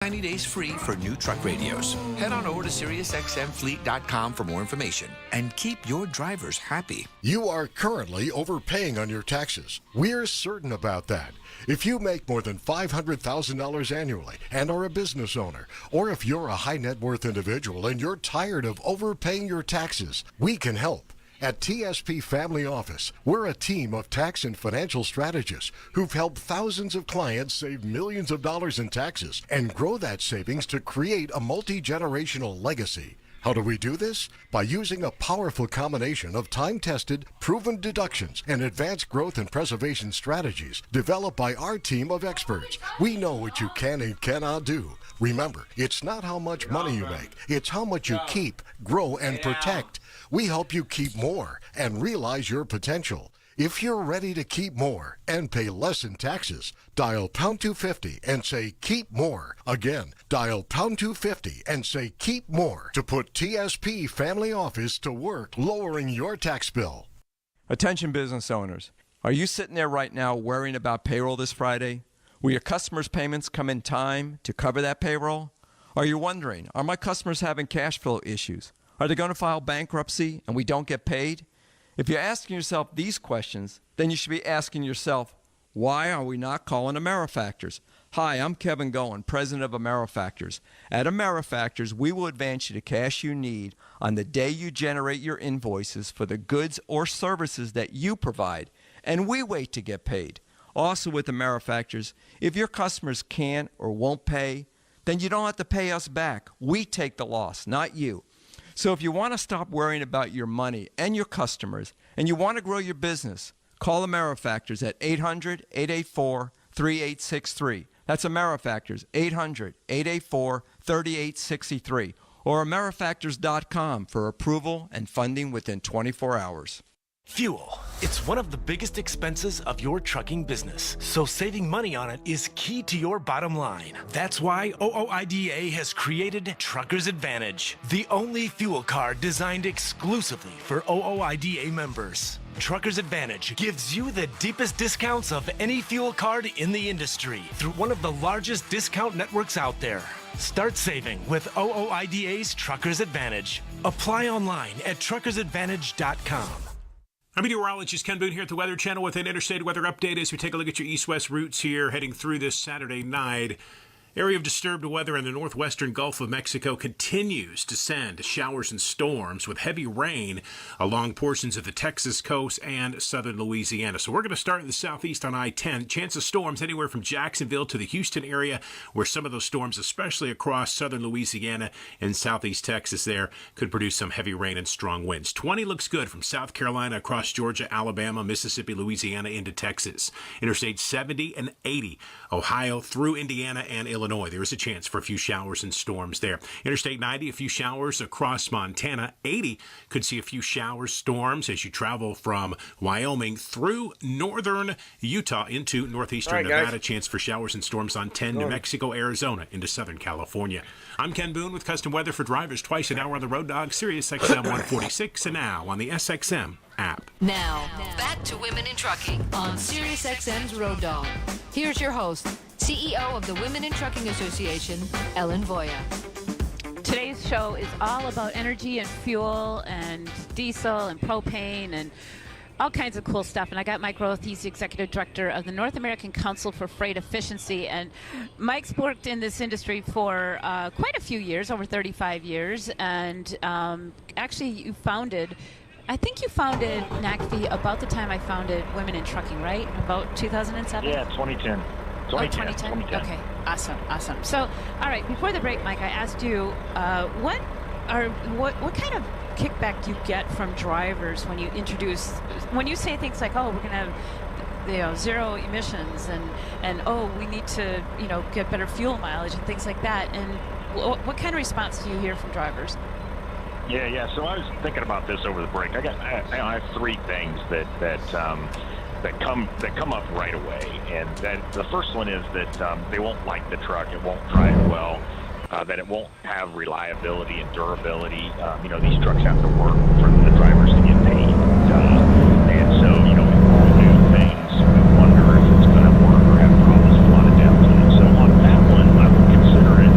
90 days free for new truck radios. Head on over to SiriusXMFleet.com for more information and keep your drivers happy. You are currently overpaying on your taxes. We're certain about that. If you make more than $500,000 annually and are a business owner, or if you're a high net worth individual and you're tired of overpaying your taxes, we can help. At TSP Family Office, we're a team of tax and financial strategists who've helped thousands of clients save millions of dollars in taxes and grow that savings to create a multi-generational legacy. How do we do this? By using a powerful combination of time-tested, proven deductions and advanced growth and preservation strategies developed by our team of experts. We know what you can and cannot do. Remember, it's not how much money you make, it's how much you keep, grow, and protect. We help you keep more and realize your potential. If you're ready to keep more and pay less in taxes, dial pound 250 and say keep more. Again, dial pound 250 and say keep more to put TSP Family Office to work lowering your tax bill. Attention business owners. Are you sitting there right now worrying about payroll this Friday? Will your customers' payments come in time to cover that payroll? Are you wondering, are my customers having cash flow issues? Are they going to file bankruptcy and we don't get paid? If you're asking yourself these questions, then you should be asking yourself, why are we not calling AmeriFactors? Hi, I'm Kevin Goen, president of AmeriFactors. At AmeriFactors, we will advance you the cash you need on the day you generate your invoices for the goods or services that you provide, and we wait to get paid. Also with AmeriFactors, if your customers can't or won't pay, then you don't have to pay us back. We take the loss, not you. So if you want to stop worrying about your money and your customers, and you want to grow your business, call AmeriFactors at 800-884-3863. That's AmeriFactors, 800-884-3863. Or AmeriFactors.com for approval and funding within 24 hours. Fuel. It's one of the biggest expenses of your trucking business, so saving money on it is key to your bottom line. That's why OOIDA has created Trucker's Advantage, the only fuel card designed exclusively for OOIDA members. Trucker's Advantage gives you the deepest discounts of any fuel card in the industry through one of the largest discount networks out there. Start saving with OOIDA's Trucker's Advantage. Apply online at truckersadvantage.com. I'm meteorologist Ken Boone here at the Weather Channel with an interstate weather update as we take a look at your east-west routes here heading through this Saturday night. Area of disturbed weather in the northwestern Gulf of Mexico continues to send showers and storms with heavy rain along portions of the Texas coast and southern Louisiana. So we're going to start in the southeast on I-10. Chance of storms anywhere from Jacksonville to the Houston area, where some of those storms, especially across southern Louisiana and southeast Texas there, could produce some heavy rain and strong winds. 20 looks good from South Carolina across Georgia, Alabama, Mississippi, Louisiana into Texas. Interstate 70 and 80, Ohio through Indiana and Illinois. There is a chance for a few showers and storms there. Interstate 90, a few showers across Montana. 80 could see a few showers, storms as you travel from Wyoming through northern Utah into northeastern Nevada. Guys. Chance for showers and storms on 10, New Mexico, Arizona into Southern California. I'm Ken Boone with custom weather for drivers twice an hour on the Road Dog, Sirius XM 146, and now on the SXM app. Now, back to Women in Trucking on Sirius XM's Road Dog. Here's your host, CEO of the Women in Trucking Association, Ellen Voya. Today's show is all about energy and fuel and diesel and propane and all kinds of cool stuff. And I got Mike Roth, he's the executive director of the North American Council for Freight Efficiency. And Mike's worked in this industry for quite a few years, over 35 years. And actually, you founded NACFE about the time I founded Women in Trucking, right? About 2007? Yeah, 2010. 2010? Okay, awesome. So, all right, before the break, Mike, I asked you, what kind of kickback do you get from drivers when you say things like, oh, we're going to have zero emissions and oh, we need to get better fuel mileage and things like that, and what kind of response do you hear from drivers? Yeah. So I was thinking about this over the break. I have three things that come up right away, and that the first one is that they won't like the truck, it won't drive well, that it won't have reliability and durability. These trucks have to work for the drivers to get paid, and so all new things, we wonder if it's going to work or have problems, a lot of downtime. So on that one, I would consider it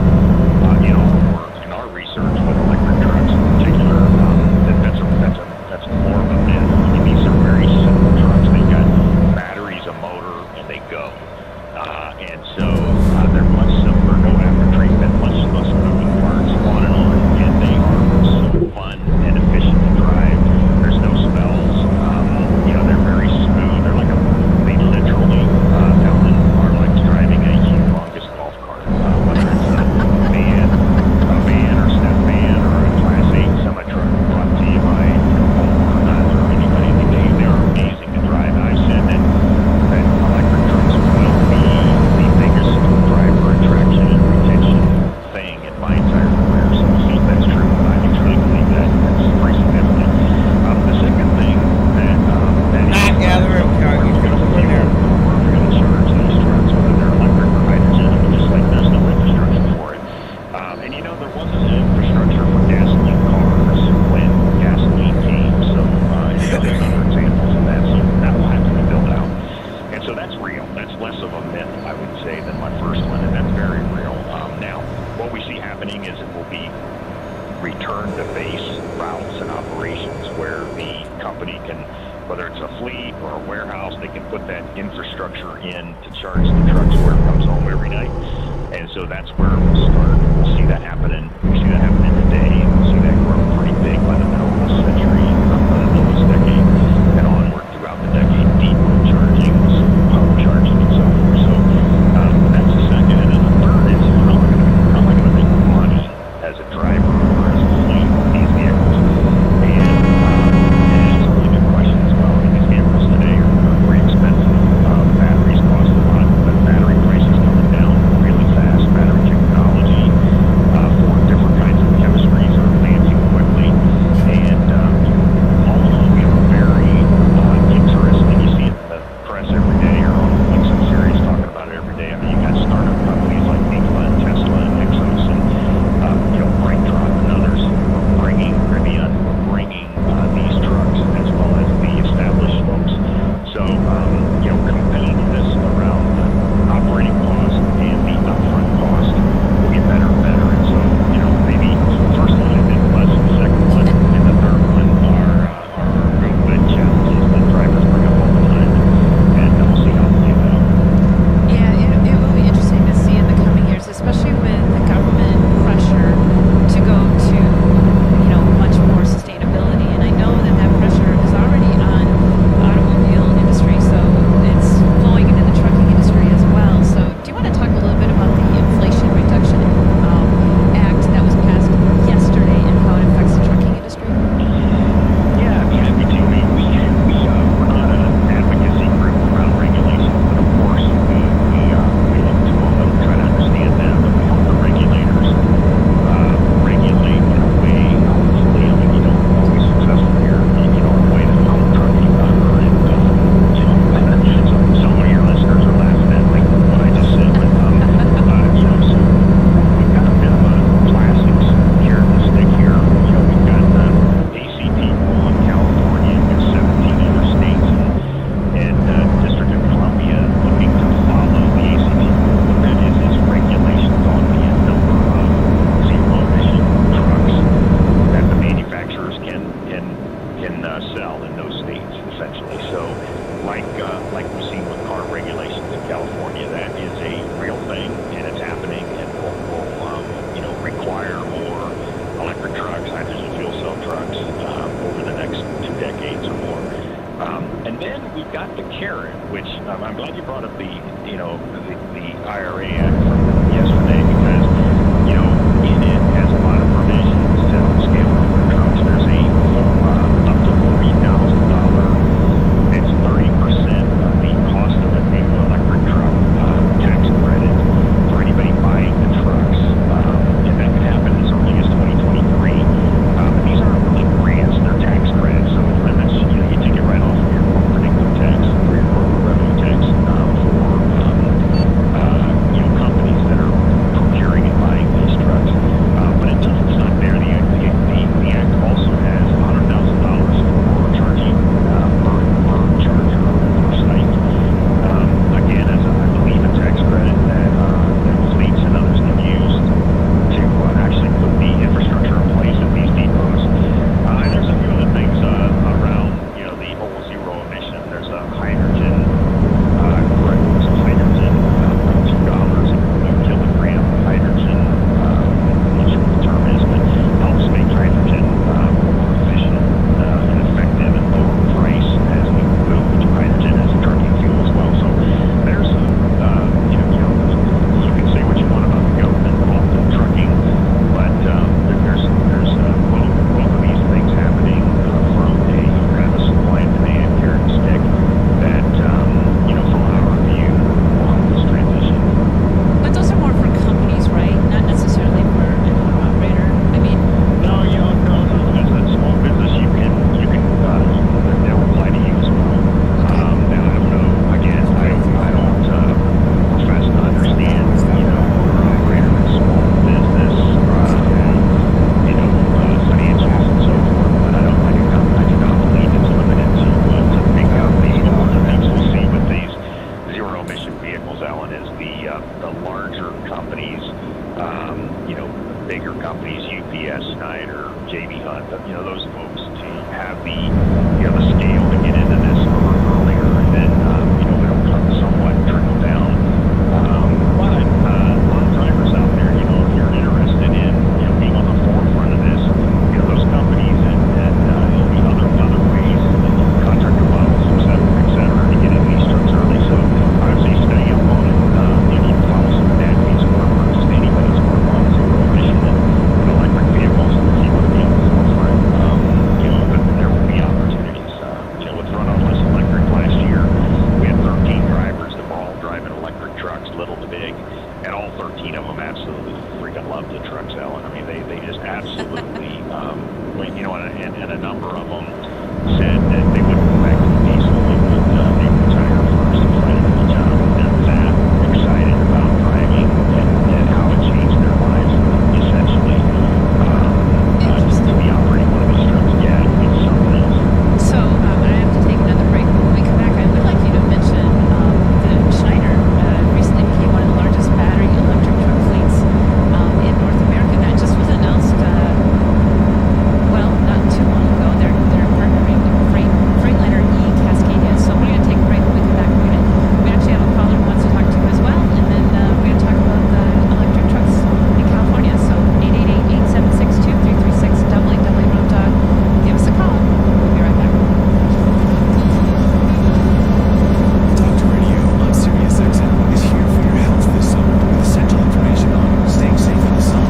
put that infrastructure in to charge the trucks where it comes home every night. And so that's where we'll start. We'll see that happening. We see that happening today, and we'll see that grow pretty big by the middle of this century, by the middle of this decade, and onward throughout the decade. Depot charging, home charging, and so forth. So that's the second. And then the third is how am I going to make money as a driver or as a fleet with these vehicles? And it's a really good question as well. I mean, these vehicles today are pretty expensive. Batteries cost a lot, but battery prices coming down really fast. Battery technology for different kinds of chemistries are advancing quickly. And all in all, we have a very interesting, you see it in the press every day, or on like some series talking about it every day. I mean, you got startup companies like Nikola and Tesla and Exos and BrightDrop and others who are bringing Rivian, who are bringing these trucks as well as the established folks. So, competitiveness around the operating cost and the upfront cost will get better and better. And so, maybe the first one I think less, the second one and the third one are real good challenges that drivers bring up all the time. And we'll see how they play out. Yeah, it will be interesting to see in the coming years, especially with the government pressure to go to, much more sustainability. And I know that pressure is already on the automobile industry, so it's flowing into the trucking industry as well. So do you want to talk a little bit about the Inflation Reduction Act that was passed yesterday and how it affects the trucking industry? Yeah, I'd be happy to. We're not an advocacy group around regulations, but of course we look to them and try to understand them, and we hope the regulators regulate in a way, hopefully, always successful here, in a way that I'm trucking so many of your listeners are laughing at like what I just said, but so we've got a bit of a classics here in the stick here. We've got the ACT rule in California, and 17 other states, and District of Columbia looking to follow the ACT rule. What that is regulations on the number of zero-emission trucks that the manufacturers can sell in those states, essentially. So, like we've seen with car regulations in California, that is a real thing, and it's happening, and will require more electric trucks, hydrogen fuel cell trucks over the next 2 decades or more. And then we've got the carrot, which I'm glad you brought up the IRA Act from yesterday, because in it has a lot of provisions to help scale electric trucks. There's a up to $40,000. It's 30% of the cost of a new electric truck tax credit for anybody buying the trucks, and that could happen as early as 2023. But these aren't really grants; they're tax credits, so it limits. You take it right off of your corporate income tax or your corporate revenue tax for companies that are procuring and buying these trucks. But it doesn't stop there. The act also has $100,000 for charging per charger per site. Again, as I believe a tax credit that fleets and others can use to actually put the infrastructure in place at these depots. And there's a few other things around the whole zero emission. There's a hydrogen credit. So hydrogen, $2 a kilogram of hydrogen. I'm not sure what the term is, but helps make hydrogen more efficient and effective and lower price as we move to hydrogen as a trucking fuel as well. So there's you can say what you want about the government involved in trucking, but there's both of these things happening from a kind of a supply and demand carrot and stick that from our view will help this transition. But those are more for companies, right? Not necessarily for an owner-operator. I mean, No. As a small business, you can they'll apply to you as well. Now I don't know. Again, I don't profess to understand, owner-operator in small business, financials and so forth. But I do not believe it's limited to big companies. One of the things we'll see with these zero-emission vehicles, Alan, is the larger companies, bigger companies, UPS, Schneider, JB Hunt, those folks to have the scale to get into this earlier, and then love the truck selling. I mean, they just absolutely, and a number of them said that they wouldn't go back to the diesel. They would retire first and find another job. And that excited about driving and how it changed their lives. Essentially, to be operating one of these trucks, it's something else. So I have to take another break. But when we come back, I would like you to mention that Schneider recently became one of the largest battery electric truck fleets in North America. That just was announced, not too long ago. They're partnering with Freightliner Cascadia. So we're going to take a break. When we come back, we actually have a caller who wants to talk to you as well, and then we're going to talk about the electric trucks in California. So 888-8762-336 Road Dog. Give us a call. We'll be right back. Dr. Radio on Sirius XM is here for your health this summer with essential information on staying safe in the sun. No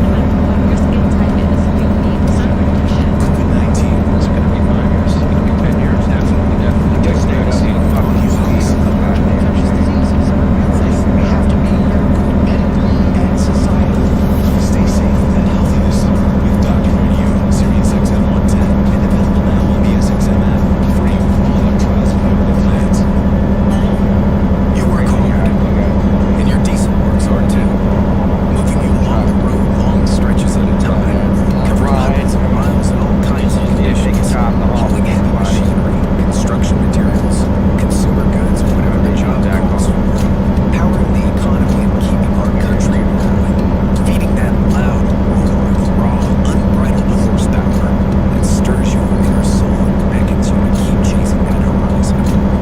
matter how long your skin type is, you need sun protection. COVID-19 is going to be 5 years. It's going to be 10 years. Definitely. Just stay safe. Follow you. Infectious diseases are a real thing. We have to be medically and societally. Stay safe and healthy this summer with Dr. Radio on Sirius XM 110 and available now on the SXM app. Free with all our trials and available plans. You work hard, and your diesel works hard too. Moving you along the road long stretches at a time, covering hundreds of miles in all kinds of conditions, hauling heavy machinery, construction materials, consumer goods, whatever the job calls for, powering the economy and keeping our country rolling, feeding that loud roar of raw, unbridled horsepower that stirs your inner soul and beckons you to keep chasing that horizon.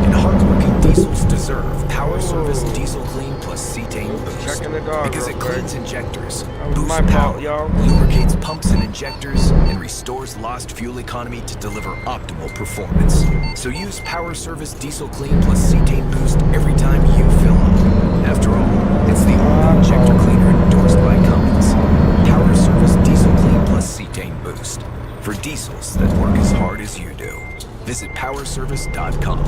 And hardworking diesels deserve Power Service Diesel Clean plus cetane boost because it cleans injectors, boosts power, lubricates pumps and injectors, and restores lost fuel economy to deliver optimal performance. So use Power Service Diesel Clean plus cetane boost every time you fill up. After all, it's the only injector cleaner endorsed by Cummins. Power Service Diesel Clean plus cetane boost for diesels that work as hard as you do. Visit powerservice.com.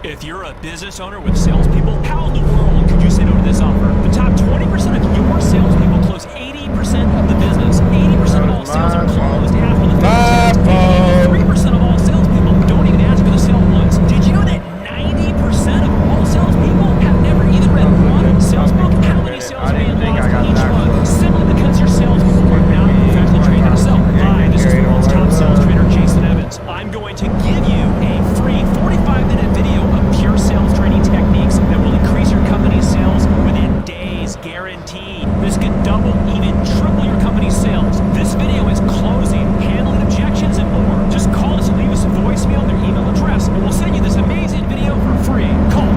If you're a business owner with salespeople, how in the world could you say no to this offer? The top 20% of your salespeople close 80% of the business. 80% of all sales are closed after the first sale. 83% of all salespeople don't even ask for the sale once. Did you know that 90% of all salespeople have never even read one sales book? How many sales man lost each month? Simply because your salespeople are not professionally trained how to sell. Hi, this is the world's top sales trainer, Jason Evans. I'm going to give you a free 45-minute video of pure sales training techniques that will increase your company's sales within days, guaranteed. This could double, even triple your company's sales. This video is closing, handling objections, and more. Just call us and leave us a voicemail, their email address, and we'll send you this amazing video for free. Call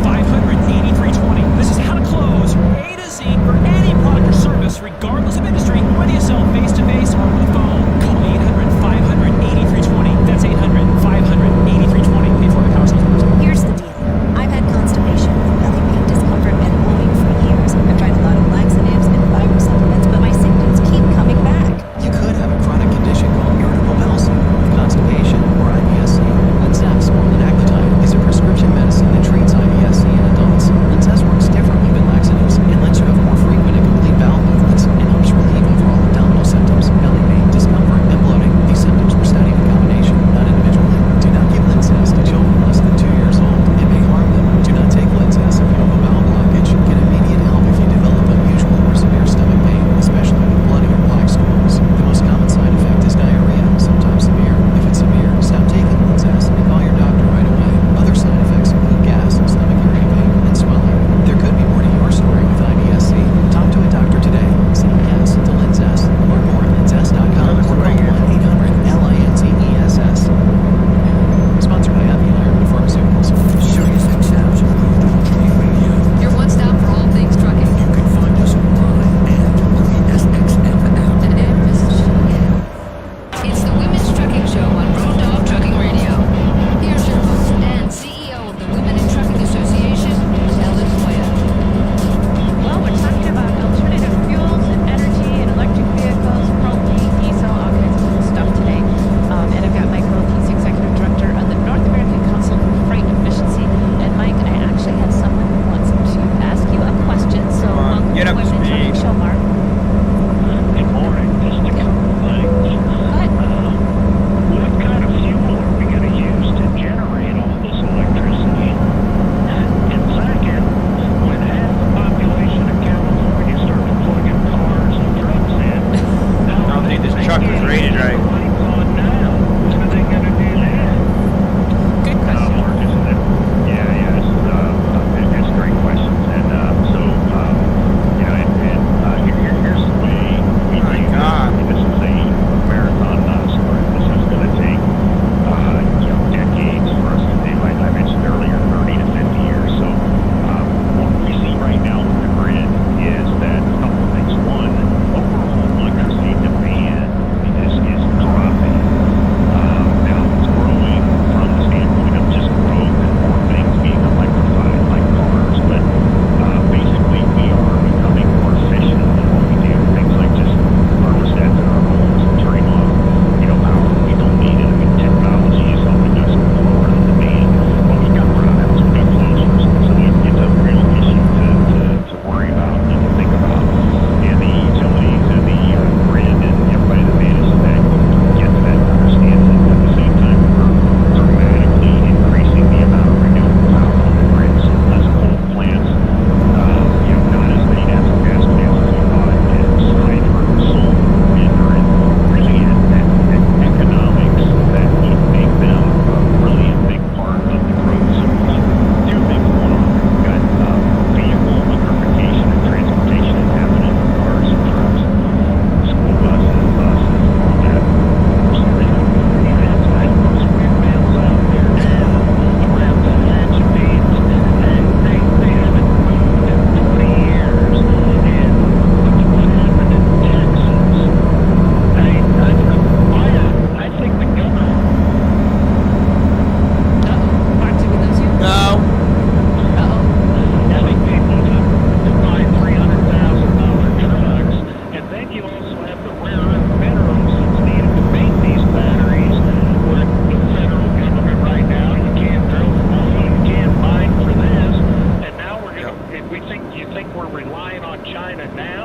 800-500-8320. This is how to close A to Z for any product or service, regardless of industry, whether you sell face-to-face or over the phone. Call 800-500-8320. That's 800-500-8320. Before the power sales person. Here's the deal. I've had constipation, belly pain, discomfort, and bloating for years. I've tried a lot of laxatives and fibrosol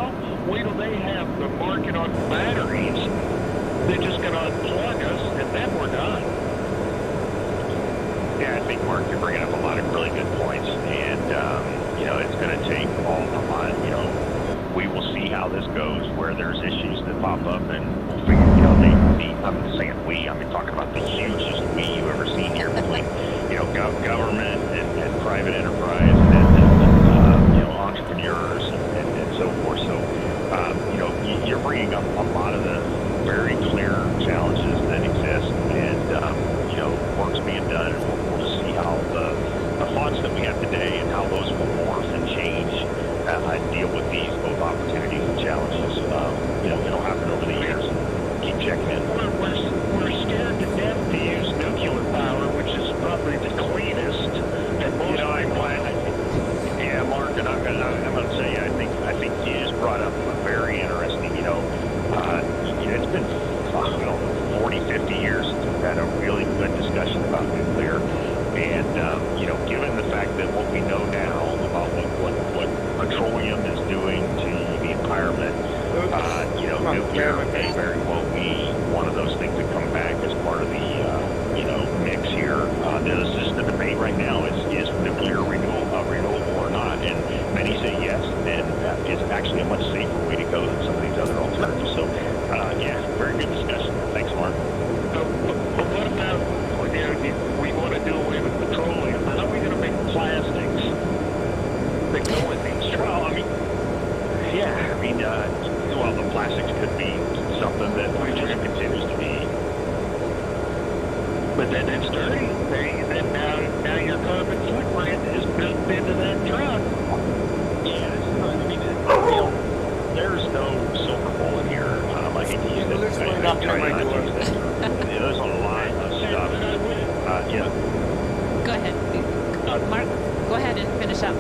now, wait till they have the market on batteries. They're just going to unplug us, and then we're done. Yeah, I think, Mark, you're bringing up a lot of really good points, and, it's going to take a lot, we will see how this goes, where there's issues that pop up, and we'll figure, I'm saying I'm talking about the hugest we you've ever seen here between, government and private enterprise and entrepreneurs and so forth. So, you're bringing up a lot of the very clear challenges that exist, and, work's being done, and we'll see how the thoughts that we have today and how those will morph and change and deal with these, both opportunities and challenges. It'll happen over the years. Keep checking in. We're scared to death to use nuclear power, which is probably the cleanest and most Yeah, Mark, and I'm going to say, I think you just brought up a very interesting, it's been, 40, 50 years since we've had a really good discussion about nuclear. And, given the fact that what we know now about what petroleum is doing to the environment, nuclear may very well be one of those things that come back as part of the, mix here. There's just the debate right now is nuclear renewable or not? And many say yes, and it's actually a much safer way to go than some of these other alternatives. So, very good discussion. Thanks, Mark. But what about we want to do away with petroleum? How are we going to make plastics that go in these trucks? Well, the plastics could be something that just continues to be. But then it's dirty. Then now your carbon footprint is built into that truck. There's no silver bullet here. I hate to use this. There's a lot of stuff. Go ahead. Mark, go ahead and finish up.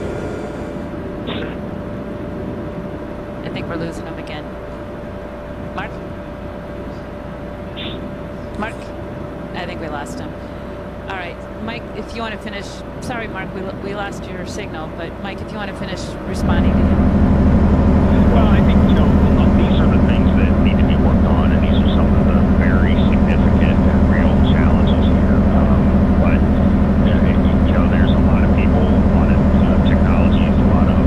I think we're losing him again. Mark? Mark? I think we lost him. All right, Mike, if you want to finish. Sorry, Mark, we lost your signal, but Mike, if you want to finish responding to him. Well, I think, these are the things that need to be worked on, and these are some of the very significant and real challenges here. But, there's a lot of people, a lot of technologies, a lot of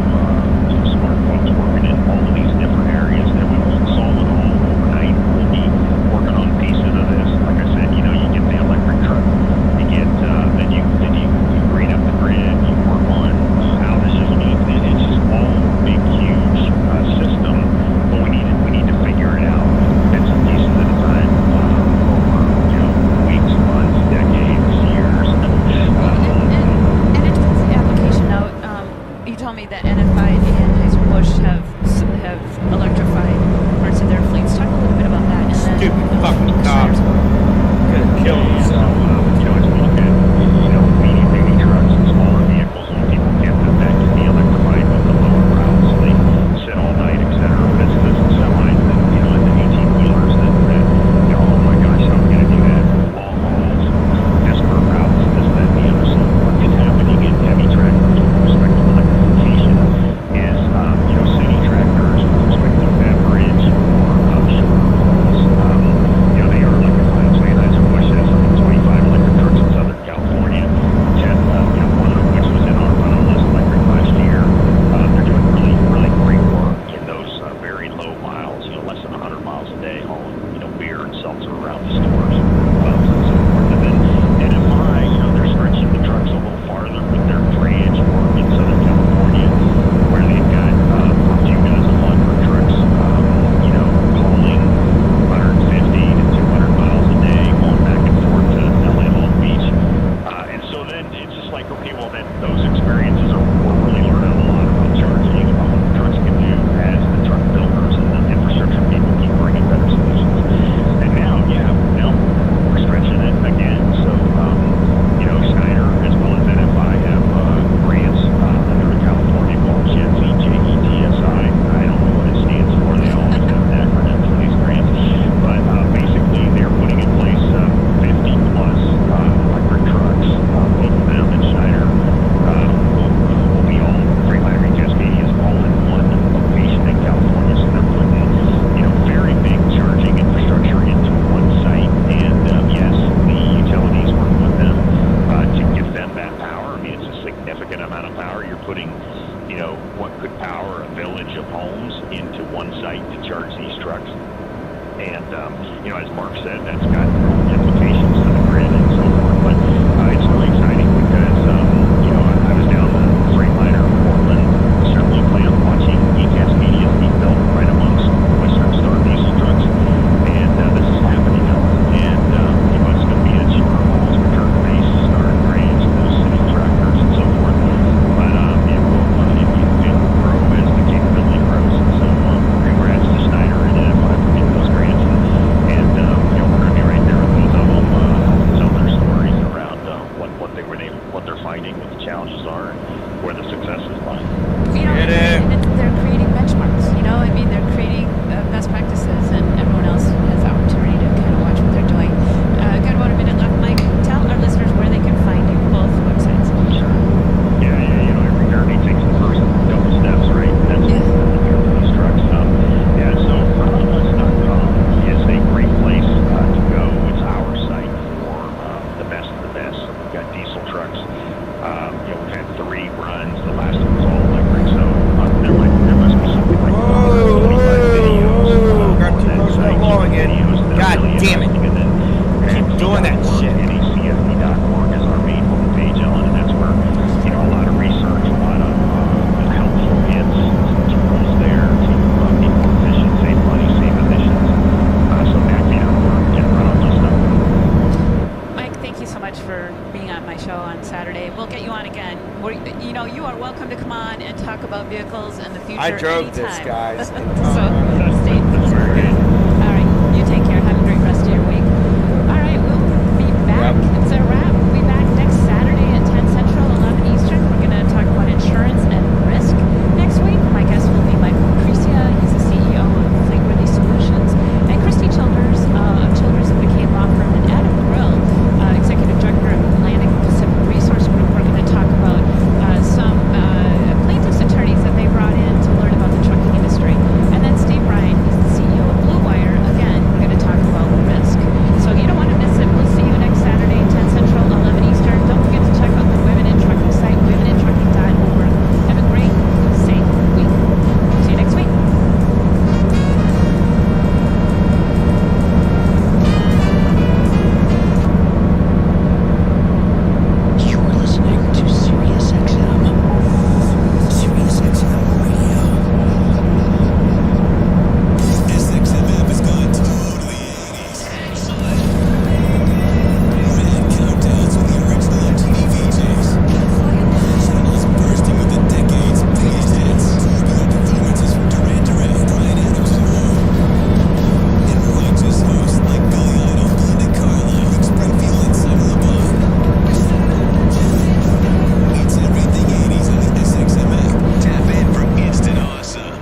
smart folks working in all of these different areas, and we won't solve it all overnight. We'll be working on pieces of this. Like I said, you get the electric truck, you get, then you green up the grid, you work on outages. It's just all big, huge system, but we need to figure it out bits and pieces at a time over weeks, months, decades, years. And it depends on the application. Now, you told me that NFI and Anheuser-Busch have electrified parts of their fleets. Talk a little bit about that. And then, stupid fucking cops gonna kill themselves. As we look at medium duty trucks and smaller vehicles, and people get that can be electrified with the lower routes. They sit all night, etc. But it's the semis that and the 18-wheelers that oh my gosh, how are we gonna do that? Long hauls, disparate routes, this, that, and the other. So what is happening in heavy tractors with respect to electrification is city tractors with respect to site to charge these trucks. And, as Mark said, that's got implications to the grid and so forth. But it's really exciting because, I was down the Freightliner Portland assembly plant watching ECAS media being built right amongst Western Star diesel trucks. And this is happening now. And, it's going to be at Sugar Halls, return base, Star and Grange, those city tractors and so forth. But it will grow as the capability grows. So congrats to Schneider and NFI for getting those grants. And we're going to be right there with both of them, tell their stories around what they're finding, what the challenges are, and where the successes lie. They're creating benchmarks. They're creating best practices, and everyone else has the opportunity to kind of watch what they're doing. Got about a minute left, Mike. Tell our listeners where they can find you, both websites. Sure. Yeah. Every journey takes the first couple steps, right? That's these trucks. So ProudOfUs.com is a great place to go. It's our site for the best of the best. So we've got diesel trucks. We've had 3 runs. The last one was all electric. So there must be something like 25 videos got too close to that wall again. God damn it. Keep doing that shit. NECFD.org is our main homepage, Ellen, and that's where, a lot of research, a lot of helpful hints, tools there to be more efficient, save money, save emissions. So backbeat.org and ProudOfUs.com. Mike, thank you so much for being on my show on Saturday. We'll get you on again. You are welcome to come on and talk about vehicles and the future I drove anytime. this, guys. So stay tuned. All right, you take care. Have a great rest of your week. All right, we'll be back. It's a wrap. We'll be back next Saturday at 10 Central, 11 Eastern. We're going to talk about insurance and risk next week. My guest will be Michael Crecia. He's the CEO of Fleetworthy Solutions. And Christy Childers of Childers and McCain Law Firm, and Adam Grill, Executive Director of Atlantic Pacific Resource Group. We're going to talk about some plaintiffs' attorneys that they brought in to learn about the trucking industry. And then Steve Ryan, he's the CEO of Blue Wire. Again, we're going to talk about risk. So you don't want to miss it. We'll see you next Saturday, 10 Central, 11 Eastern. Don't forget to check out the Women in Trucking site, womenintrucking.org. Have a great, safe week. See you next week. You're listening to SiriusXM. SiriusXM Radio. SXMF has gone totally 80s. Mad countdowns with the original MTV VJs. Channels bursting with the decades' biggest hits. Tubular performances from Duran Duran, Bryan Adams, and more. And righteous hosts like Billy Idol, Belinda Carlisle, Rick Springfield, and Simon Le Bon. It's everything 80s on the SXM app. Tap in for instant awesome.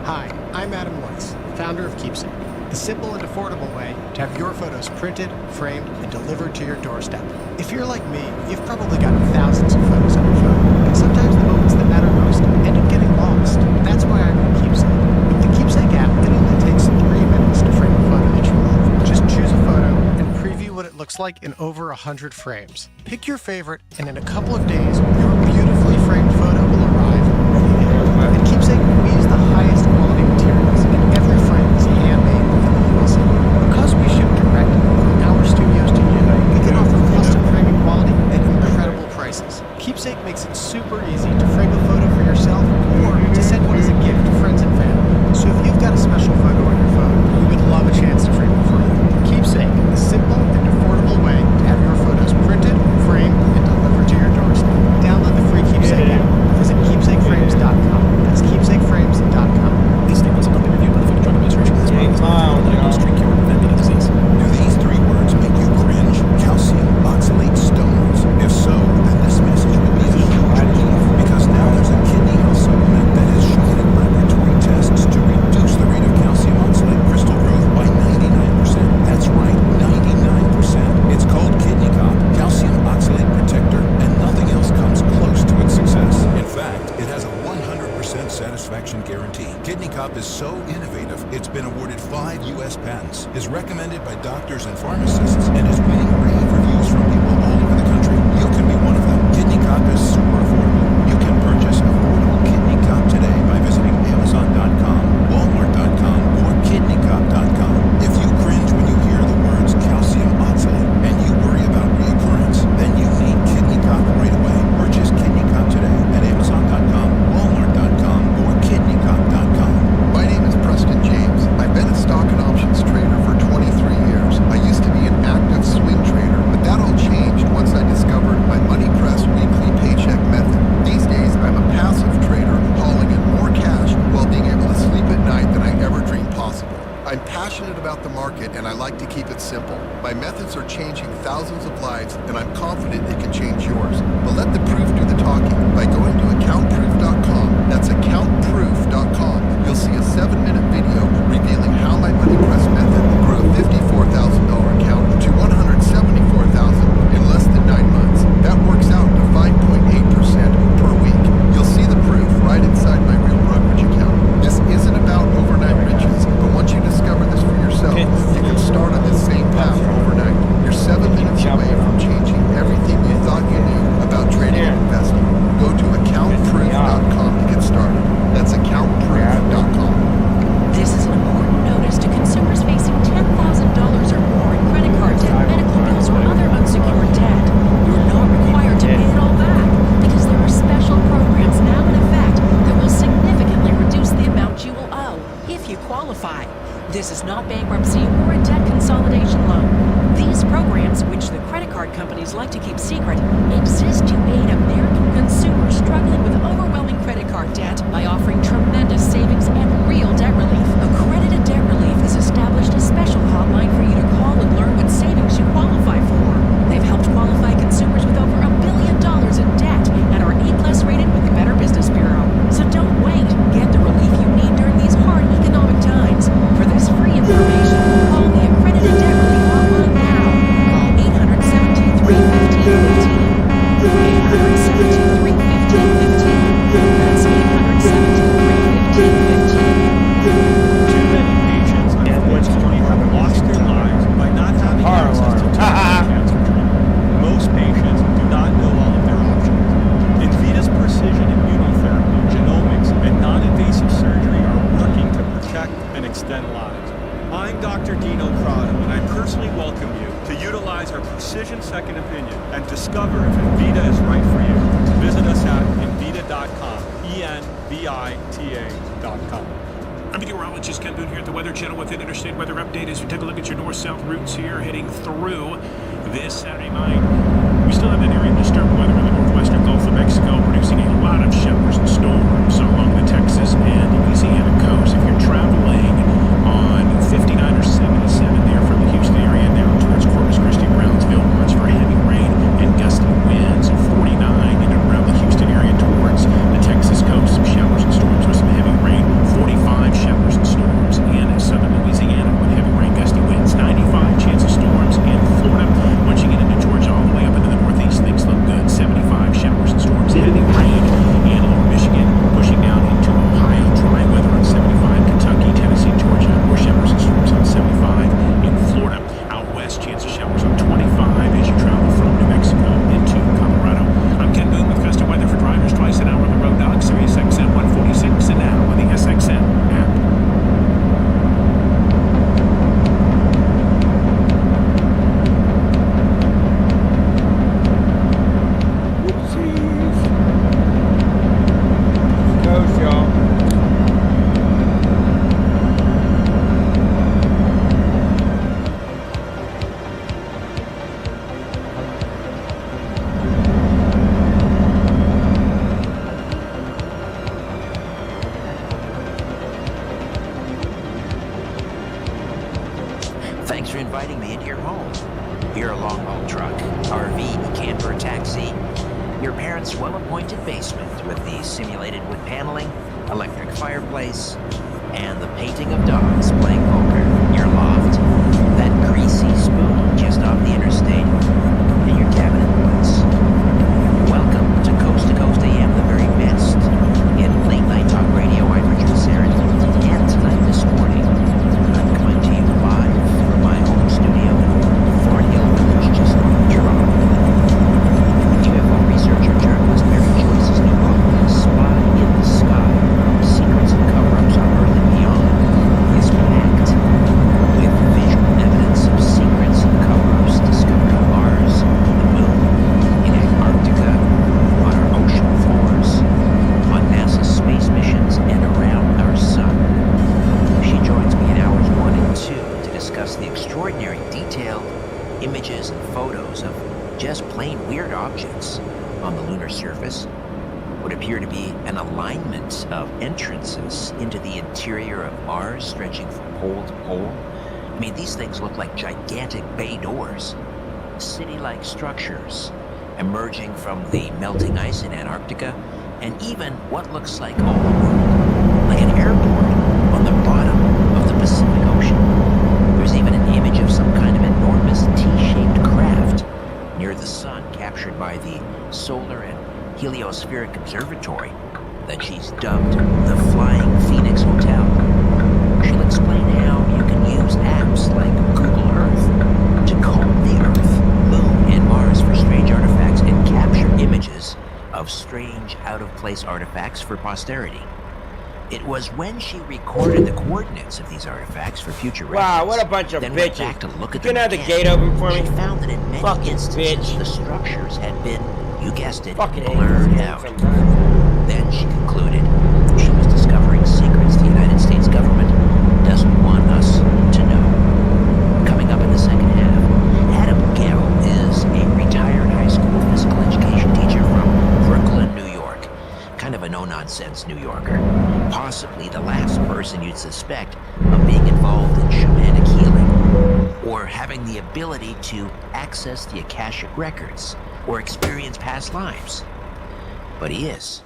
Hi, I'm Adam Woods, founder of Keepsake, the simple and affordable way to have your photos printed, framed, and delivered to your doorstep. If you're like me, you've probably got thousands of photos on your phone, and sometimes the moments that matter most end up getting lost. That's why I made Keepsake. With the Keepsake app, it only takes 3 minutes to frame a photo that you love. Just choose a photo and preview what it looks like in over 100 frames. Pick your favorite, and in a couple of days, your beautifully framed photo will arrive ready to go. At Keepsake, we use the highest quality materials, and every frame is handmade within the USA. Because we ship direct from our studios to you, we can offer custom framing quality at incredible prices. Keepsake makes it super easy to frame a photo for yourself or to send one as a gift to friends and family. So if you've got a special photo on your phone, we would love a chance to frame it for you. Keepsake, the simple and affordable way to have your photos printed, framed, and delivered to your doorstep. Download the free Keepsake app. Visit keepsakeframes.com. That's keepsakeframes.com. These statements have not been reviewed by the Food and Drug Administration. This product is not diagnosed, treat, cure, prevent any disease. Do these 3 words make you cringe? Calcium oxalate stones. If so, then this message will be a huge relief, because now there's a kidney health supplement that has shown in laboratory tests to reduce the rate of calcium oxalate crystal growth by 99%. That's right, 99%. It's called Kidney Cop, calcium oxalate protector, and nothing else comes close to its success. In fact, it has a 100% satisfaction guarantee. Kidney Cop is so innovative, it's been awarded 5 U.S. patents, is recommended by doctors and pharmacists, and is winning rave reviews from people all over the country. You can be one of them. Kidney Cop is super affordable. You can purchase affordable Kidney Cop today by visiting Amazon.com. market, and I like to keep it simple. My methods are changing thousands of lives, and I'm confident it can change yours. But let the proof do the talking. By going to accountproof.com, that's accountproof.com, you'll see a 7-minute video revealing how my money press method grew a $54,000 account to $174,000 in less than 9 months. That works out to 5.8% per week. You'll see the proof right inside my real brokerage account. This isn't about overnight riches, but once you discover this for yourself, you can start on this same path overnight. You're 7 minutes away from changing everything you thought you knew about trading and investing. Go to accountproof.com to get started. That's accountproof.com. This is an important notice to consumers facing $10,000 or more in credit card debt, medical bills, or other unsecured debt. You're not required to pay it all back because there are special programs now in effect that will significantly reduce the amount you will owe if you qualify. This is not bankruptcy or a debt consolidation loan. These programs, which the credit card companies like to keep secret, exist to aid American consumers struggling with overwhelming credit card debt by offering tremendous savings and real debt relief. Accredited Debt Relief has established a special hotline for you to call and learn what savings you qualify for. They've helped qualify consumers with over $1 billion in debt and are A+ rated with the Better Business Bureau. So don't wait. Get the relief you need during these hard economic times. For this free information, call the Accredited Debt Relief hotline now. Call 817-315-15. 817-315-15. That's 817-315-15. Too many patients, unfortunately, have lost their lives by not having access to targeted cancer treatment. Most patients do not know all of their options. Invita's precision immunotherapy, genomics, and non-invasive surgery are working to protect and extend lives. I'm Dr. Dino Prado, and I personally welcome you to utilize our Precision Second Opinion and discover if Invita is right for you. Visit us at invita.com, ENVITA.com. I'm meteorologist Ken Boone here at the Weather Channel with an interstate weather update as we take a look at your north-south routes here heading through this Saturday night. We still have that area of disturbed weather in the northwestern Gulf of Mexico, producing a lot of showers and storms along the Texas and Louisiana coast. If you're traveling on 59 or 77 there from the Houston area down towards Corpus Christi, Brownsville, watch for heavy rain and gusty winds. 49 in and around the Houston area towards the Texas coast, some showers and storms with some heavy rain. 45 showers and storms in southern Louisiana with heavy rain, gusty winds. 95 chance of storms in Florida. Once you get into Georgia, all the way up into the northeast, things look good. 75 showers and storms, heavy rain in lower Michigan, pushing down into Ohio. Dry weather on 75. Kentucky, Tennessee, Georgia, more showers and storms on 75. In Florida, out west, chance of showers on 25 as you travel from New Mexico into Colorado. I'm Ken Boone with custom weather for drivers twice an hour on the road dog, Sirius XM 146, and now on the SXM app. Thanks for inviting me into your home. Your long-haul truck, RV, camper, taxi, your parents' well-appointed basement with the simulated wood paneling, electric fireplace, and the painting of dogs playing poker. Your loft, that greasy spoon just off the interstate, and your cabin in the woods. Welcome to Coast AM, the very best in late-night talk radio. I'm Richard Sarin, and tonight this morning, I'm coming to you live from my home studio in Thornhill Village, just north of Toronto. UFO researcher journalist Mary Joyce's new book, Spy in the Sky, Secrets and Cover-Ups on Earth and Beyond, is packed with visual evidence of secrets and cover-ups discovered on Mars, the Moon, in Antarctica, on our ocean floors, on NASA's space missions, and around our sun. She joins me in hours 1 and 2 to discuss the extraordinary detailed images and photos of just plain weird objects on the lunar surface. Would appear to be an alignment of entrances into the interior of Mars stretching from pole to pole, mean, these things look like gigantic bay doors. City-like structures emerging from the melting ice in Antarctica, and even what looks like, oh, like an airport on the bottom of the Pacific Ocean. There's even an image of some kind of enormous T-shaped craft near the sun, captured by the Solar and Heliospheric Observatory that she's dubbed the Flying Phoenix Hotel. She'll explain how you can use apps like Google Earth to comb the Earth, Moon, and Mars for strange artifacts and capture images of strange, out-of-place artifacts for posterity. It was when she recorded the coordinates of these artifacts for future reference. Wow, what a bunch of then bitches. Went back to look at You can them have the again. gate open for me? She found that in many Fucking instances, bitch. the structures had been, you guessed it, Fucking blurred aliens out. sometimes. Then she concluded she was discovering secrets the United States government doesn't want us to know. Coming up in the second half, Adam Gell is a retired high school physical education teacher from Brooklyn, New York. Kind of a no-nonsense New Yorker. Possibly the last person you'd suspect of being involved in shamanic healing, or having the ability to access the Akashic records, or experience past lives. But he is.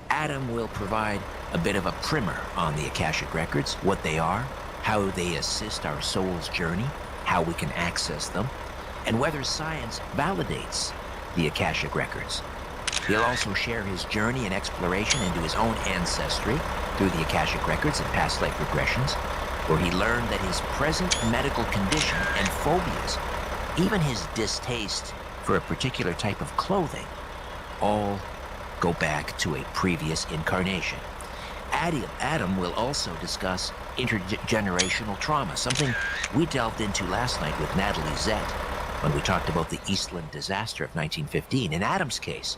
Adam will provide a bit of a primer on the Akashic records, what they are, how they assist our soul's journey, how we can access them, and whether science validates the Akashic records. He'll also share his journey and exploration into his own ancestry through the Akashic records and past life regressions, where he learned that his present medical condition and phobias, even his distaste for a particular type of clothing, all go back to a previous incarnation. Adam will also discuss intergenerational trauma, something we delved into last night with Natalie Zett when we talked about the Eastland disaster of 1915. In Adam's case,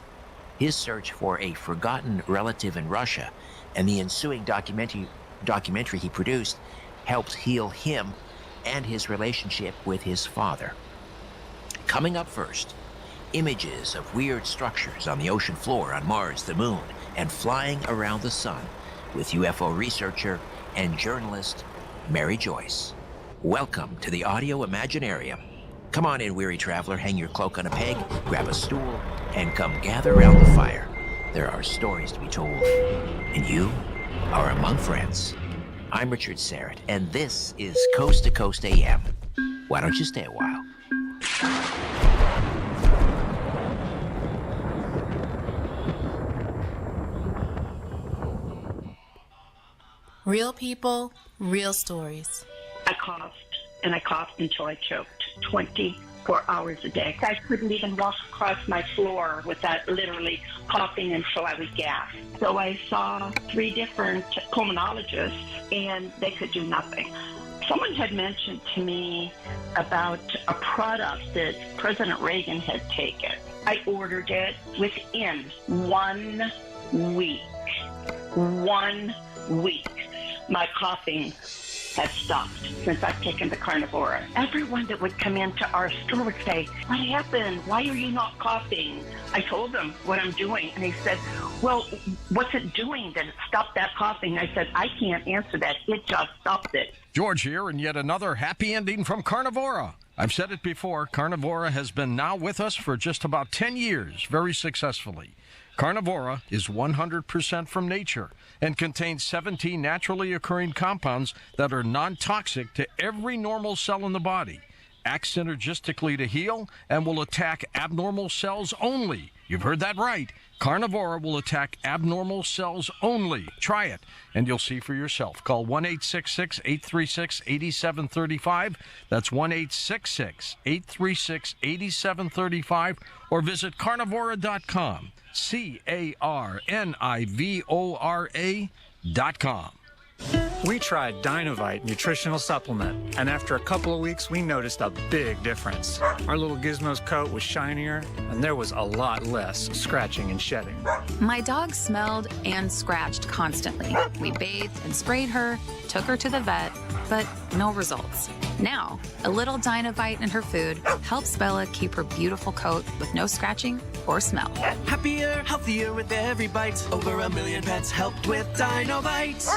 his search for a forgotten relative in Russia and the ensuing documentary he produced helped heal him and his relationship with his father. Coming up first, images of weird structures on the ocean floor, on Mars, the moon, and flying around the sun with UFO researcher and journalist Mary Joyce. Welcome to the Audio Imaginarium. Come on in, weary traveler, hang your cloak on a peg, grab a stool, and come gather around the fire. There are stories to be told, and you are among friends. I'm Richard Serrett, and this is Coast to Coast AM. Why don't you stay a while? Real people, real stories. I coughed until I choked 24 hours a day. I couldn't even walk across my floor without literally coughing until I would gasp. So I saw 3 different pulmonologists, and they could do nothing. Someone had mentioned to me about a product that President Reagan had taken. I ordered it within 1 week. 1 week. My coughing has stopped since I've taken the Carnivora. Everyone that would come into our store would say, "What happened? Why are you not coughing?" I told them what I'm doing, and they said, "Well, what's it doing that it stopped that coughing?" I said, "I can't answer that. It just stopped it." George here, and yet another happy ending from Carnivora. I've said it before, Carnivora has been now with us for just about 10 years, very successfully. Carnivora is 100% from nature and contains 17 naturally occurring compounds that are non-toxic to every normal cell in the body, act synergistically to heal, and will attack abnormal cells only. You've heard that right. Carnivora will attack abnormal cells only. Try it, and you'll see for yourself. Call 1-866-836-8735. That's 1-866-836-8735, or visit carnivora.com. carnivora.com. We tried Dynovite nutritional supplement, and after a couple of weeks, we noticed a big difference. Our little Gizmo's coat was shinier, and there was a lot less scratching and shedding. My dog smelled and scratched constantly. We bathed and sprayed her, took her to the vet, but no results. Now, a little Dynovite in her food helps Bella keep her beautiful coat with no scratching or smell. Happier, healthier with every bite. Over 1 million pets helped with Dynovite.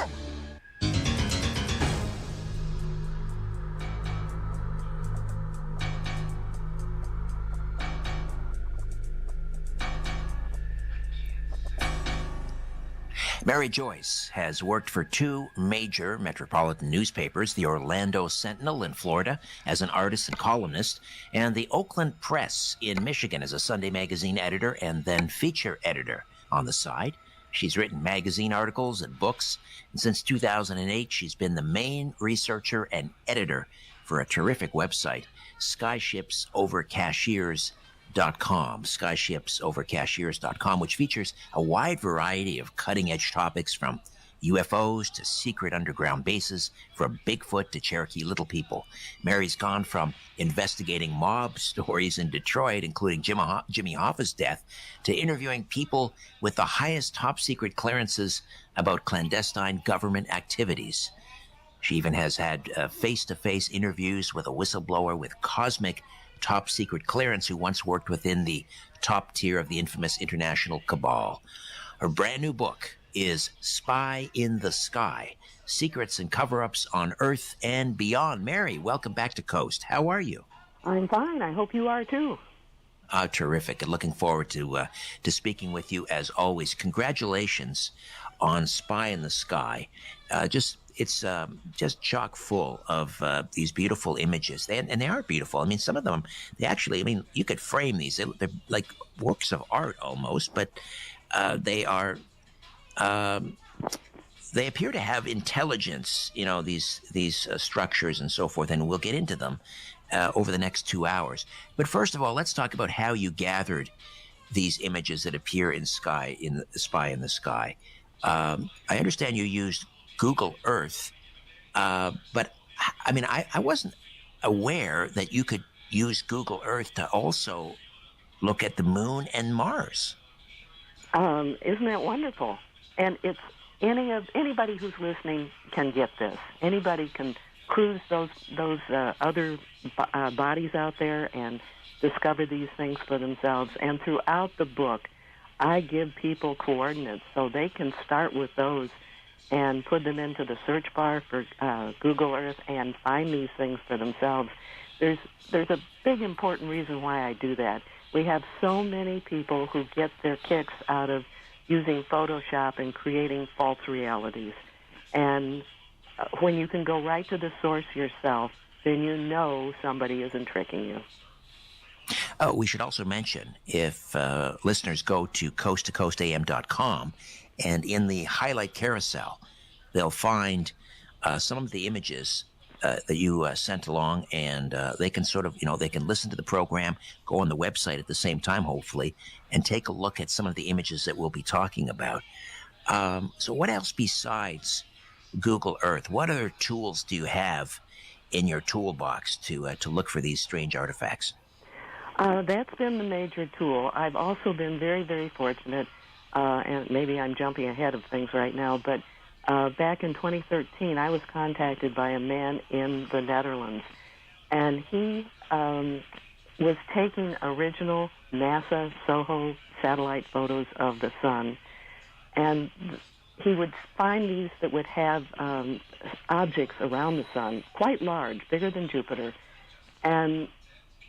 Mary Joyce has worked for two major metropolitan newspapers, the Orlando Sentinel in Florida as an artist and columnist, and the Oakland Press in Michigan as a Sunday magazine editor and then feature editor on the side. She's written magazine articles and books, and since 2008, she's been the main researcher and editor for a terrific website, skyshipsovercashiers.com, which features a wide variety of cutting-edge topics from UFOs to secret underground bases, from Bigfoot to Cherokee Little People. Mary's gone from investigating mob stories in Detroit, including Jimmy Hoffa's death, to interviewing people with the highest top-secret clearances about clandestine government activities. She even has had face-to-face interviews with a whistleblower with cosmic top-secret clearance who once worked within the top tier of the infamous international cabal. Her brand new book is Spy in the Sky, Secrets and Cover-Ups on Earth and Beyond. Mary, welcome back to Coast. How are you? I'm fine. I hope you are too. Terrific. And looking forward to speaking with you as always. Congratulations on Spy in the Sky. It's just chock full of these beautiful images. And they are beautiful. I mean, some of them, you could frame these. They're like works of art almost, but they are... they appear to have intelligence, these structures and so forth, and we'll get into them over the next 2 hours. But first of all, let's talk about how you gathered these images that appear in Spy in the Sky. I understand you used Google Earth, but I mean, I wasn't aware that you could use Google Earth to also look at the moon and Mars. Isn't that wonderful? And it's anybody who's listening can get this. Anybody can cruise those other bodies out there and discover these things for themselves. And throughout the book, I give people coordinates so they can start with those and put them into the search bar for Google Earth and find these things for themselves. There's a big important reason why I do that. We have so many people who get their kicks out of using Photoshop and creating false realities. And when you can go right to the source yourself, then you know somebody isn't tricking you. Oh, we should also mention, if listeners go to coasttocoastam.com, and in the highlight carousel, they'll find some of the images that you sent along, and they can they can listen to the program, go on the website at the same time, hopefully, and take a look at some of the images that we'll be talking about. So what else besides Google Earth? What other tools do you have in your toolbox to look for these strange artifacts? That's been the major tool. I've also been very, very fortunate, and maybe I'm jumping ahead of things right now, but back in 2013, I was contacted by a man in the Netherlands, and he was taking original NASA SOHO satellite photos of the sun, and he would find these that would have objects around the sun, quite large, bigger than Jupiter, and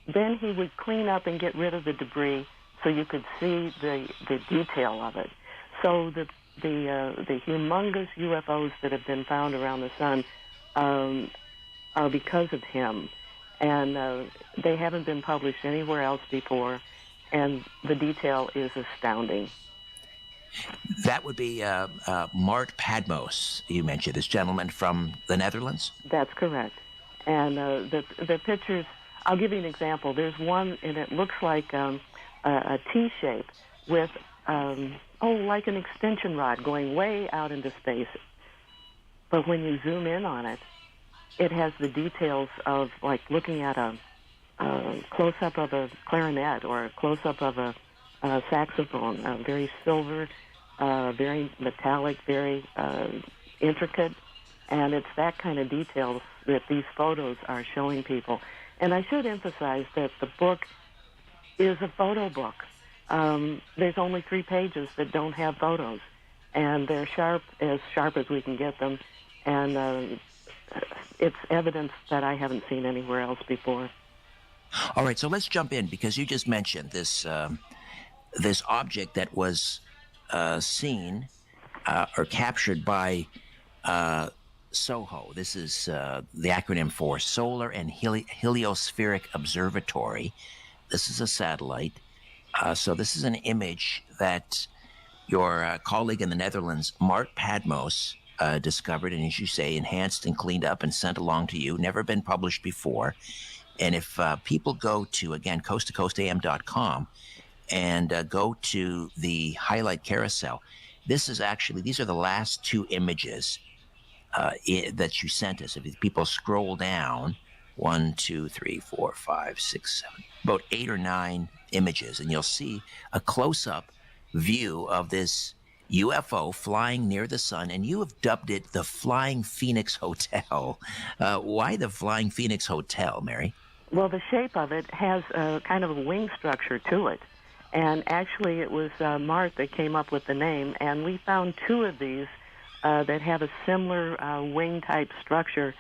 then he would clean up and get rid of the debris so you could see the detail of it. So the humongous UFOs that have been found around the sun are because of him. And they haven't been published anywhere else before, and the detail is astounding. That would be Mart Padmos, you mentioned, this gentleman from the Netherlands? That's correct. And the pictures, I'll give you an example. There's one, and it looks like a T-shape with, like an extension rod going way out into space. But when you zoom in on it, it has the details of, like, looking at a close-up of a clarinet or a close-up of a saxophone, very silver, very metallic, very intricate. And it's that kind of detail that these photos are showing people. And I should emphasize that the book is a photo book. There's only 3 pages that don't have photos, and they're sharp as we can get them, and it's evidence that I haven't seen anywhere else before. All right, so let's jump in, because you just mentioned this this object that was seen are captured by SOHO. This is the acronym for Solar and Heliospheric Observatory. This is a satellite. So this is an image that your colleague in the Netherlands, Mart Padmos, discovered, and as you say, enhanced and cleaned up and sent along to you. Never been published before. And if people go to, again, coasttocoastam.com and go to the highlight carousel, these are the last two images that you sent us. If people scroll down, 1, 2, 3, 4, 5, 6, 7, about 8 or 9 images, and you'll see a close-up view of this UFO flying near the sun, and you have dubbed it the Flying Phoenix Hotel. Why the Flying Phoenix Hotel, Mary? Well, the shape of it has a kind of a wing structure to it. And actually, it was Mart that came up with the name, and we found 2 of these that have a similar wing-type structure.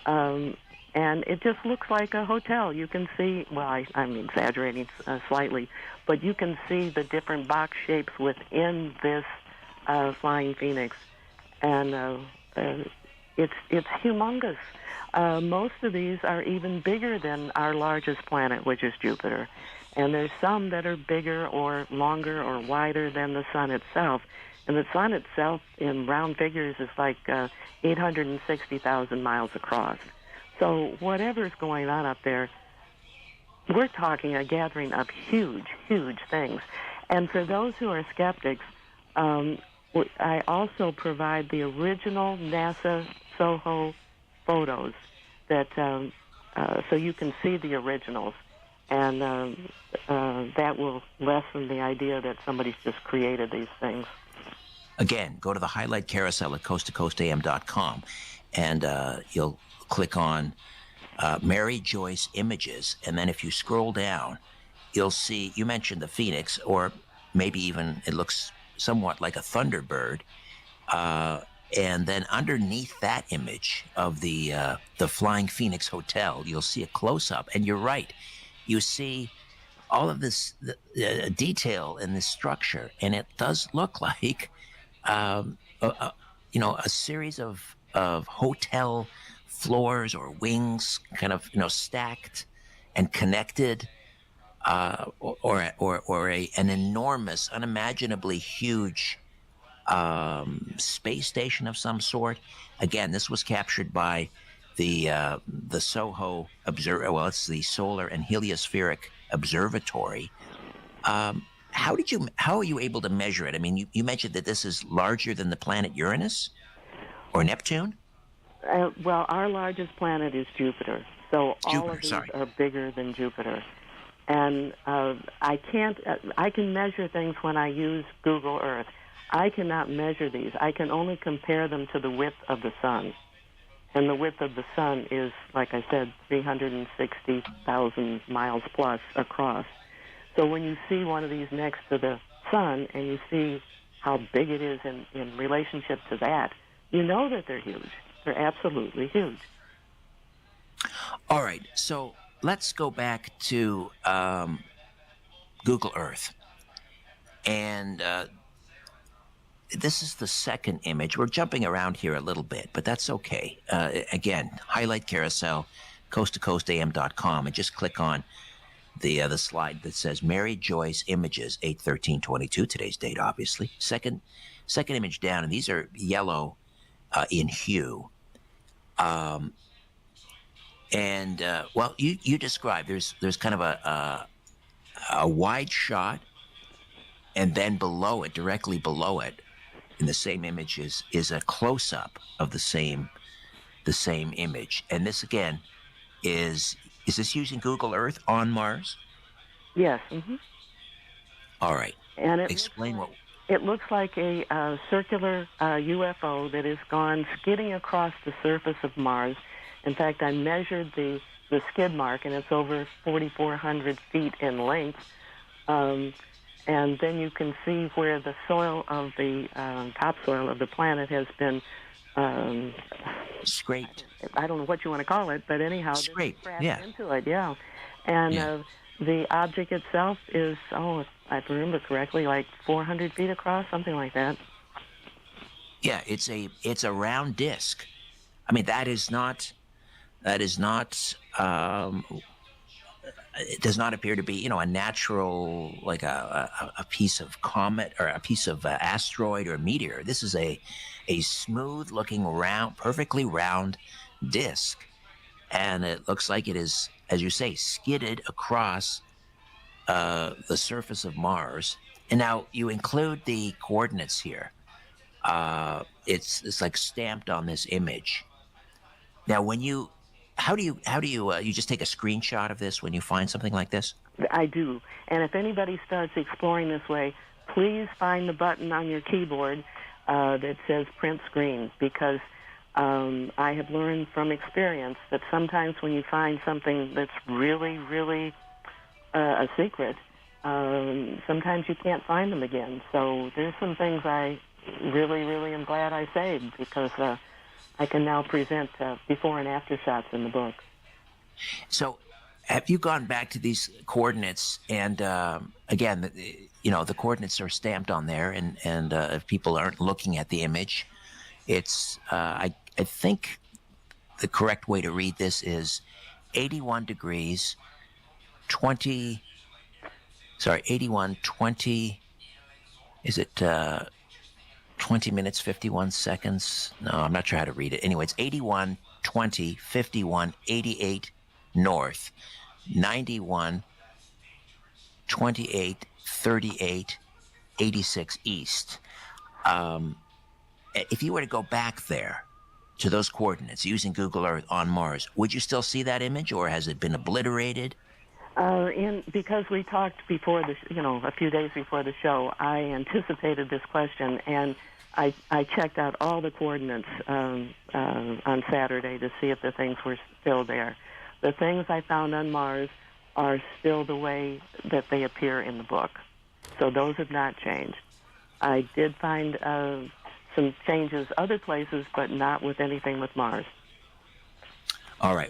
And it just looks like a hotel. You can see, well, I'm exaggerating slightly, but you can see the different box shapes within this Flying Phoenix. And it's humongous. Most of these are even bigger than our largest planet, which is Jupiter. And there's some that are bigger or longer or wider than the sun itself. And the sun itself, in round figures, is like 860,000 miles across. So whatever's going on up there, we're talking a gathering of huge, huge things. And for those who are skeptics, I also provide the original NASA SOHO photos that so you can see the originals. And that will lessen the idea that somebody's just created these things. Again, go to the highlight carousel at coasttocoastam.com, and you'll click on Mary Joyce Images, and then if you scroll down, you'll see, you mentioned the Phoenix, or maybe even it looks somewhat like a Thunderbird, and then underneath that image of the Flying Phoenix Hotel, you'll see a close-up, and you're right. You see all of this detail in this structure, and it does look like, a series of hotel floors or wings, kind of, stacked and connected, or an enormous, unimaginably huge space station of some sort. Again, this was captured by the SOHO it's the Solar and Heliospheric Observatory. How are you able to measure it? I mean, you mentioned that this is larger than the planet Uranus or Neptune? Well, our largest planet is Jupiter, so all of these are bigger than Jupiter. And I can measure things when I use Google Earth. I cannot measure these. I can only compare them to the width of the sun. And the width of the sun is, like I said, 360,000 miles plus across. So when you see one of these next to the sun and you see how big it is in relationship to that, you know that they're huge. They're absolutely huge. All right, so let's go back to Google Earth. And this is the second image. We're jumping around here a little bit, but that's okay. Again, highlight carousel, coasttocoastam.com, and just click on the slide that says Mary Joyce Images, 8/13/22, today's date, obviously. Second image down, and these are yellow in hue. You described there's kind of a wide shot, and then below it, directly below it, in the same image is a close-up of the same image. And this again is this using Google Earth on Mars? Yes. Mm-hmm. All right. And explain what. It looks like a circular UFO that has gone skidding across the surface of Mars. In fact, I measured the skid mark, and it's over 4,400 feet in length. And then you can see where the soil of the topsoil of the planet has been scraped. I don't know what you want to call it, but anyhow, scraped. Into it, yeah. And the object itself is, if I remember correctly, like 400 feet across, something like that. Yeah, it's a round disc. I mean, that is not. It does not appear to be, a natural, like a piece of comet or a piece of asteroid or meteor. This is a smooth-looking, round, perfectly round disc, and it looks like it is, as you say, skidded across the surface of Mars. And now you include the coordinates here. It's like stamped on this image. Now, how do you you just take a screenshot of this when you find something like this? I do. And if anybody starts exploring this way, please find the button on your keyboard that says print screen, because I have learned from experience that sometimes when you find something that's really, really a secret, sometimes you can't find them again. So there's some things I really, really am glad I saved, because I can now present before and after shots in the book. So have you gone back to these coordinates? And again, the coordinates are stamped on there, and if people aren't looking at the image, it's I think the correct way to read this is 81 degrees 20. Sorry, 81 20. Is it 20 minutes 51 seconds? No, I'm not sure how to read it. Anyway, it's 81 20 51 88 north, 91 28 38 86 east. If you were to go back there to those coordinates using Google Earth on Mars, would you still see that image, or has it been obliterated? Because we talked before a few days before the show, I anticipated this question, and I checked out all the coordinates on Saturday to see if the things were still there. The things I found on Mars are still the way that they appear in the book, so those have not changed. I did find some changes other places, but not with anything with Mars. All right.